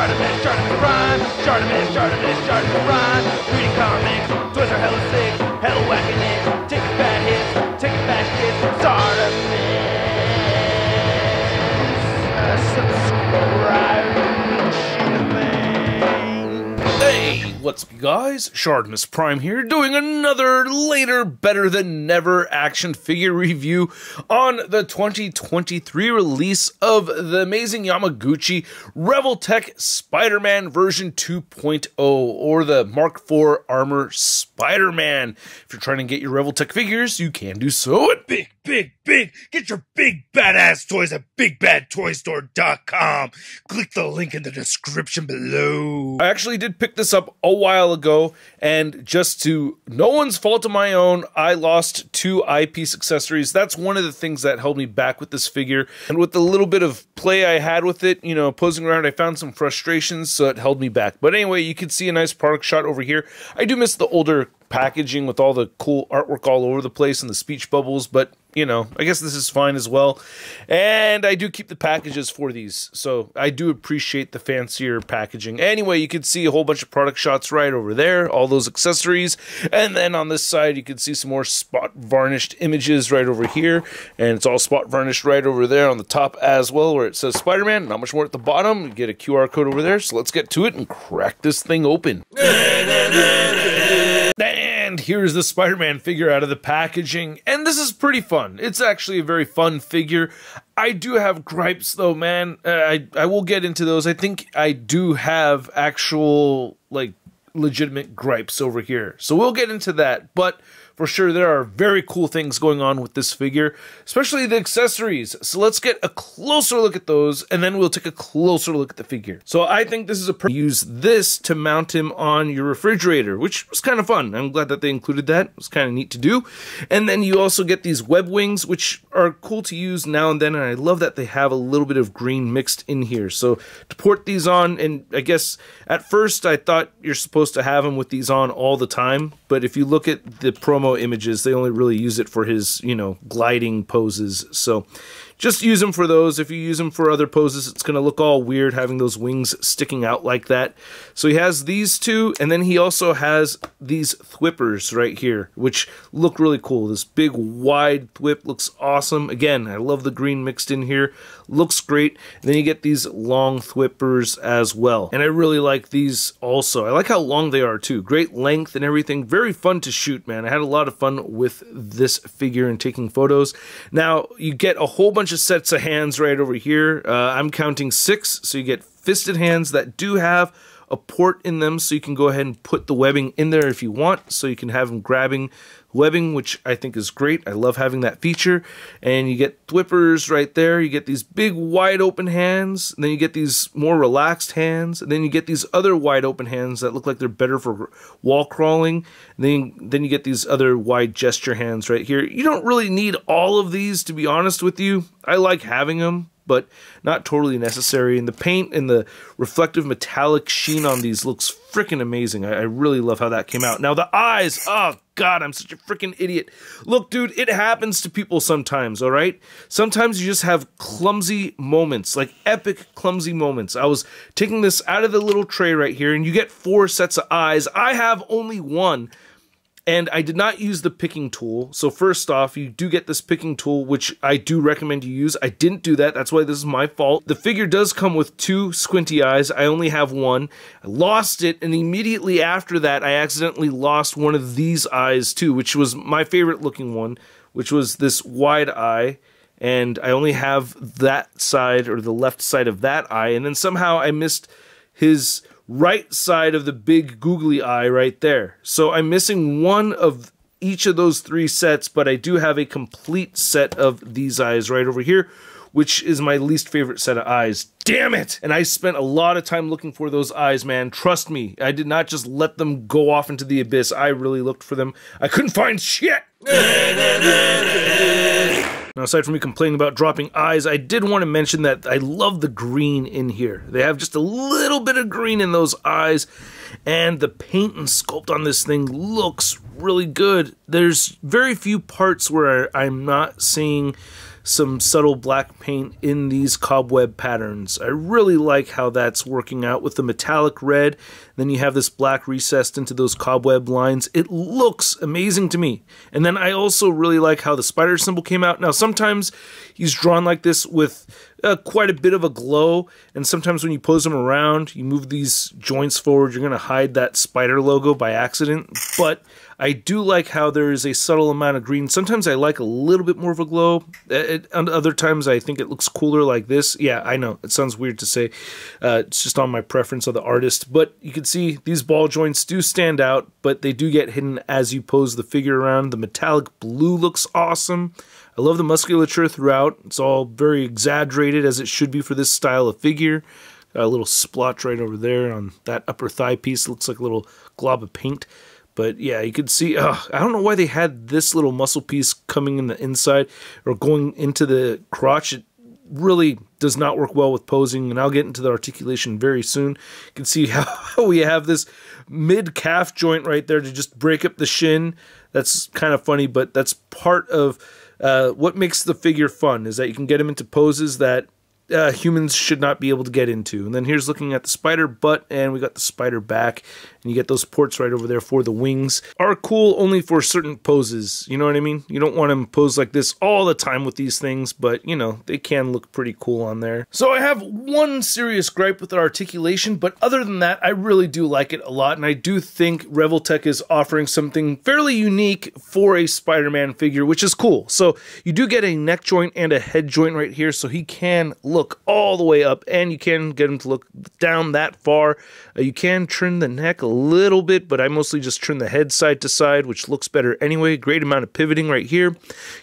ShartimusPrime, ShartimusPrime. Reading comics, toys are hella sick, hella whacking it. Taking bad hits, taking bad shits. Subscribe to me. Hey, what's up, you guys? ShartimusPrime here, doing another later, better than never action figure review on the 2023 release of the amazing Yamaguchi Revoltech Spiderman version 2.0, or the Mark IV Armor Spiderman. If you're trying to get your Revoltech figures, you can do so at Big! Get your big badass toys at BigBadToyStore.com. Click the link in the description below. I actually did pick this up a while ago, and just to no one's fault of my own, I lost 2 eyepiece accessories. That's one of the things that held me back with this figure. And with the little bit of play I had with it, you know, posing around, I found some frustrations, so it held me back. But anyway, you can see a nice product shot over here. I do miss the older packaging with all the cool artwork all over the place and the speech bubbles, but you know, I guess this is fine as well. And I do keep the packages for these, so I do appreciate the fancier packaging. Anyway, you can see a whole bunch of product shots right over there, all those accessories. And then on this side, you can see some more spot varnished images right over here. And it's all spot varnished right over there on the top as well, where it says Spider-Man. Not much more at the bottom. You get a QR code over there. So let's get to it and crack this thing open. And here's the Spider-Man figure out of the packaging, and this is pretty fun. It's actually a very fun figure. I do have gripes though, man. I will get into those. I think I do have actual, like, legitimate gripes over here. So we'll get into that, but for sure there are very cool things going on with this figure, especially the accessories. So let's get a closer look at those, and then we'll take a closer look at the figure. So I think this is use this to mount him on your refrigerator, which was kind of fun. I'm glad that they included that. It was kind of neat to do. And then you also get these web wings, which are cool to use now and then, and I love that they have a little bit of green mixed in here. So to port these on, and I guess at first I thought you're supposed to have him with these on all the time, but if you look at the promo images, they only really use it for his, you know, gliding poses. So just use them for those. If you use them for other poses, it's going to look all weird having those wings sticking out like that. So he has these two, and then he also has these thwippers right here, which look really cool. This big wide thwip looks awesome. Again, I love the green mixed in here. Looks great. And then you get these long thwippers as well. And I really like these also. I like how long they are too. Great length and everything. Very fun to shoot, man. I had a lot of fun with this figure and taking photos. Now, you get a whole bunch of sets of hands right over here. I'm counting 6, so you get fisted hands that do have a port in them, so you can go ahead and put the webbing in there if you want, so you can have them grabbing webbing, which I think is great. I love having that feature. And you get thwippers right there. You get these big wide open hands, and then you get these more relaxed hands, and then you get these other wide open hands that look like they're better for wall crawling. And then you get these other wide gesture hands right here. You don't really need all of these, to be honest with you. I like having them, but not totally necessary. And the paint and the reflective metallic sheen on these looks freaking amazing. I really love how that came out. Now the eyes, oh god, I'm such a freaking idiot. Look, dude, it happens to people sometimes, all right? Sometimes you just have clumsy moments, like epic clumsy moments. I was taking this out of the little tray right here, and you get 4 sets of eyes. I have only 1. And I did not use the picking tool. So first off, you do get this picking tool, which I do recommend you use. I didn't do that. That's why this is my fault. The figure does come with 2 squinty eyes. I only have 1. I lost it, and immediately after that, I accidentally lost one of these eyes too, which was my favorite looking one, which was this wide eye. And I only have that side, or the left side of that eye. And then somehow I missed his right side of the big googly eye right there. So I'm missing one of each of those 3 sets, but I do have a complete set of these eyes right over here, which is my least favorite set of eyes. Damn it! And I spent a lot of time looking for those eyes, man. Trust me, I did not just let them go off into the abyss. I really looked for them. I couldn't find shit! Now, aside from me complaining about dropping eyes, I did want to mention that I love the green in here. They have just a little bit of green in those eyes, and the paint and sculpt on this thing looks really good. There's very few parts where I'm not seeing some subtle black paint in these cobweb patterns. I really like how that's working out with the metallic red. Then you have this black recessed into those cobweb lines. It looks amazing to me. And then I also really like how the spider symbol came out. Now, sometimes he's drawn like this with quite a bit of a glow, and sometimes when you pose him around, you move these joints forward, you're going to hide that spider logo by accident. But I do like how there is a subtle amount of green. Sometimes I like a little bit more of a glow. Other times I think it looks cooler like this. Yeah, I know, it sounds weird to say. It's just on my preference of the artist. But you can see these ball joints do stand out, but they do get hidden as you pose the figure around. The metallic blue looks awesome. I love the musculature throughout. It's all very exaggerated, as it should be for this style of figure. Got a little splotch right over there on that upper thigh piece. It looks like a little glob of paint. But yeah, you can see, I don't know why they had this little muscle piece coming in the inside or going into the crotch. It really does not work well with posing, and I'll get into the articulation very soon. You can see how we have this mid-calf joint right there to just break up the shin. That's kind of funny, but that's part of what makes the figure fun, is that you can get him into poses that humans should not be able to get into. And then here's looking at the spider butt, and we got the spider back, and you get those ports right over there for the wings. Are cool only for certain poses, you know what I mean? You don't want them posed like this all the time with these things, but you know, they can look pretty cool on there. So I have one serious gripe with the articulation, but other than that, I really do like it a lot, and I do think Revoltech is offering something fairly unique for a Spider-Man figure, which is cool. So you do get a neck joint and a head joint right here, so he can look all the way up, and you can get him to look down that far. You can trim the neck a little bit, but I mostly just trim the head side to side, which looks better anyway. Great amount of pivoting right here.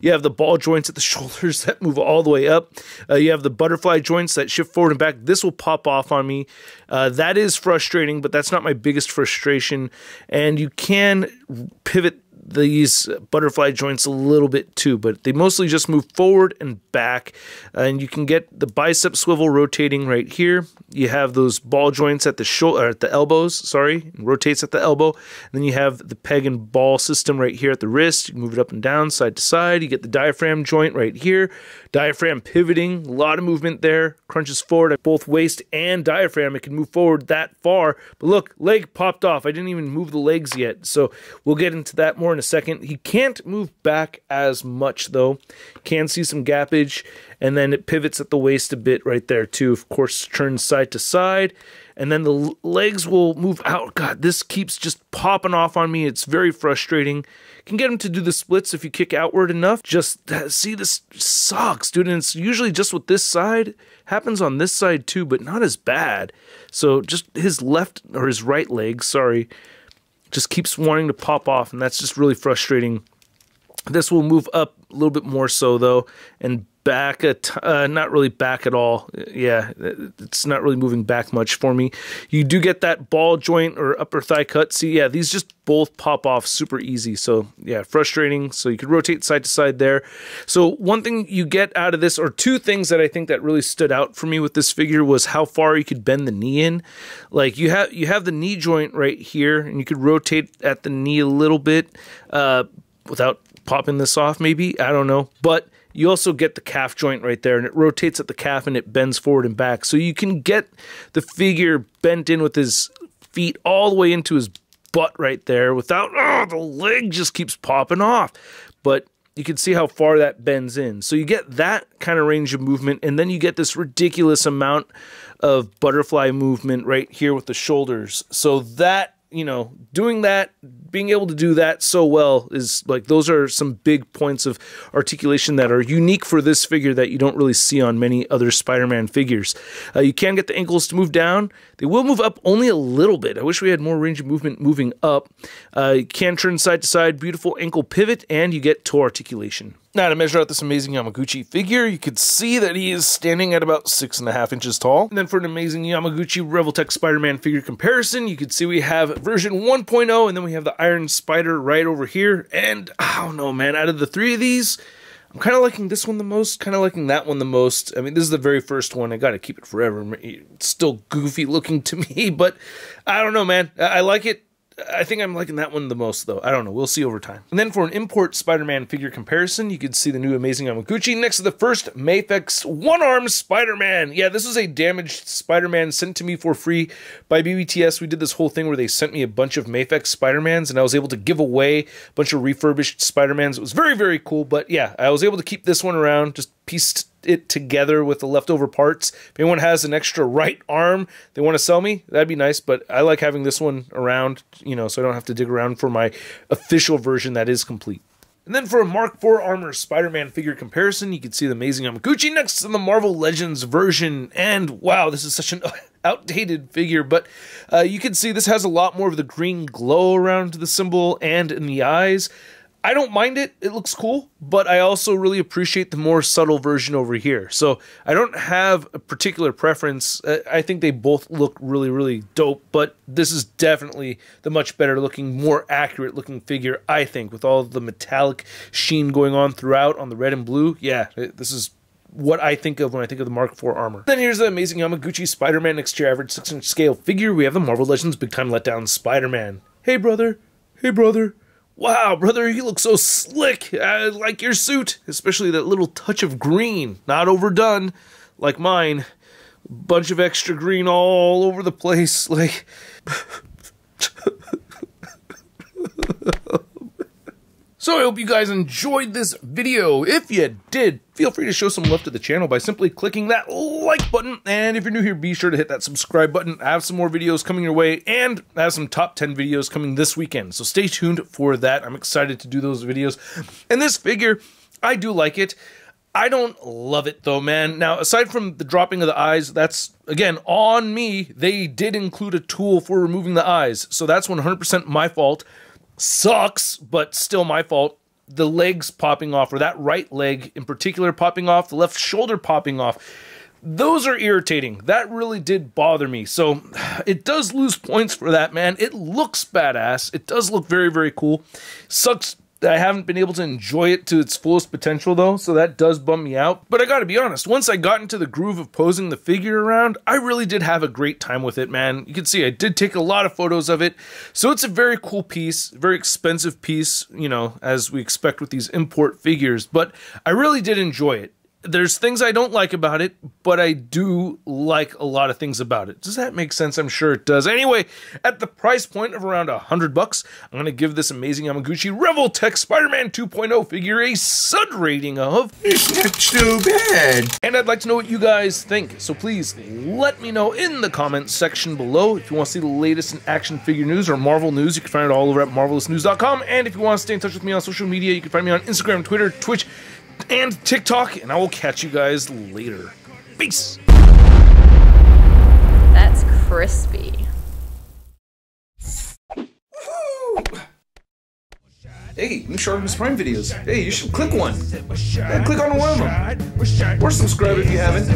You have the ball joints at the shoulders that move all the way up. You have the butterfly joints that shift forward and back. This will pop off on me. That is frustrating, but that's not my biggest frustration. And you can pivot these butterfly joints a little bit too, but they mostly just move forward and back, and you can get the bicep swivel rotating right here. You have those ball joints at the shoulder, at the elbows, sorry, it rotates at the elbow. And then you have the peg and ball system right here at the wrist. You move it up and down, side to side. You get the diaphragm joint right here. Diaphragm pivoting, a lot of movement there. Crunches forward at both waist and diaphragm. It can move forward that far. But look, leg popped off. I didn't even move the legs yet, so we'll get into that more in a second. He can't move back as much though. Can see some gappage, and then it pivots at the waist a bit right there too. Of course, turns side to side, and then the legs will move out. God, this keeps just popping off on me. It's very frustrating. Can get him to do the splits if you kick outward enough. Just see, this sucks, dude. And it's usually just with this side. Happens on this side too, but not as bad. So just his left or his right leg, sorry, just keeps wanting to pop off, and that's just really frustrating. This will move up a little bit more so though, and back not really back at all. Yeah, it's not really moving back much for me. You do get that ball joint or upper thigh cut. See, yeah, these just both pop off super easy. So yeah, frustrating. So you could rotate side to side there. So one thing you get out of this, or two things that I think that really stood out for me with this figure, was how far you could bend the knee in. Like you have the knee joint right here, and you could rotate at the knee a little bit without popping this off, maybe, I don't know. But you also get the calf joint right there, and it rotates at the calf and it bends forward and back. So you can get the figure bent in with his feet all the way into his butt right there without, the leg just keeps popping off. But you can see how far that bends in. So you get that kind of range of movement, and then you get this ridiculous amount of butterfly movement right here with the shoulders. So that, you know, doing that, being able to do that so well is like, those are some big points of articulation that are unique for this figure that you don't really see on many other Spider-Man figures. You can get the ankles to move down. They will move up only a little bit. I wish we had more range of movement moving up. You can turn side to side, beautiful ankle pivot, and you get toe articulation. Now, to measure out this amazing Yamaguchi figure, you could see that he is standing at about 6.5 inches tall. And then for an amazing Yamaguchi Revoltech Spider-Man figure comparison, you could see we have version 1.0, and then we have the Iron Spider right over here. And I don't know, man, out of the three of these, I'm kind of liking this one the most, kind of liking that one the most. I mean, this is the very first one. I got to keep it forever. It's still goofy looking to me, but I don't know, man. I like it. I think I'm liking that one the most, though. I don't know. We'll see over time. And then for an import Spider-Man figure comparison, you can see the new amazing Yamaguchi next to the first Mafex one-armed Spider-Man. Yeah, this was a damaged Spider-Man sent to me for free by BBTS. We did this whole thing where they sent me a bunch of Mafex Spider-Mans, and I was able to give away a bunch of refurbished Spider-Mans. It was very, very cool. But yeah, I was able to keep this one around, just pieced it together with the leftover parts. If anyone has an extra right arm they want to sell me, that'd be nice, but I like having this one around, you know, so I don't have to dig around for my official version that is complete. And then for a Mark IV Armor Spider-Man figure comparison, you can see the amazing Yamaguchi next to the Marvel Legends version, and wow, this is such an outdated figure, but you can see this has a lot more of the green glow around the symbol and in the eyes. I don't mind it. It looks cool, but I also really appreciate the more subtle version over here. So I don't have a particular preference. I think they both look really, really dope, but this is definitely the much better looking, more accurate looking figure, I think, with all the metallic sheen going on throughout on the red and blue. Yeah, this is what I think of when I think of the Mark IV Armor. Then here's the amazing Yamaguchi Spider-Man next to your average 6-inch scale figure. We have the Marvel Legends Big Time Letdown Spider-Man. Hey, brother. Hey, brother. Wow, brother, you look so slick. I like your suit, especially that little touch of green. Not overdone, like mine. Bunch of extra green all over the place, like... So I hope you guys enjoyed this video. If you did, feel free to show some love to the channel by simply clicking that like button. And if you're new here, be sure to hit that subscribe button. I have some more videos coming your way, and I have some top 10 videos coming this weekend. So stay tuned for that. I'm excited to do those videos. And this figure, I do like it. I don't love it though, man. Now, aside from the dropping of the eyes, that's, again, on me. They did include a tool for removing the eyes. So that's 100% my fault. Sucks, but still my fault. The legs popping off, or that right leg in particular popping off, the left shoulder popping off, those are irritating. That really did bother me. So it does lose points for that, man. It looks badass. It does look very, very cool. Sucks that I haven't been able to enjoy it to its fullest potential, though, so that does bum me out. But I gotta be honest, once I got into the groove of posing the figure around, I really did have a great time with it, man. You can see I did take a lot of photos of it, so it's a very cool piece, very expensive piece, you know, as we expect with these import figures, but I really did enjoy it. There's things I don't like about it, but I do like a lot of things about it. Does that make sense? I'm sure it does. Anyway, at the price point of around $100, I'm going to give this amazing Yamaguchi Revoltech Spider-Man 2.0 figure a SUD rating of... It's not too bad. And I'd like to know what you guys think, so please let me know in the comments section below. If you want to see the latest in action figure news or Marvel news, you can find it all over at marvelousnews.com. And if you want to stay in touch with me on social media, you can find me on Instagram, Twitter, Twitch, and TikTok, and I will catch you guys later. Peace! That's crispy. Hey, new ShartimusPrime videos. Hey, you should click one. Yeah, click on one of them. Or subscribe if you haven't.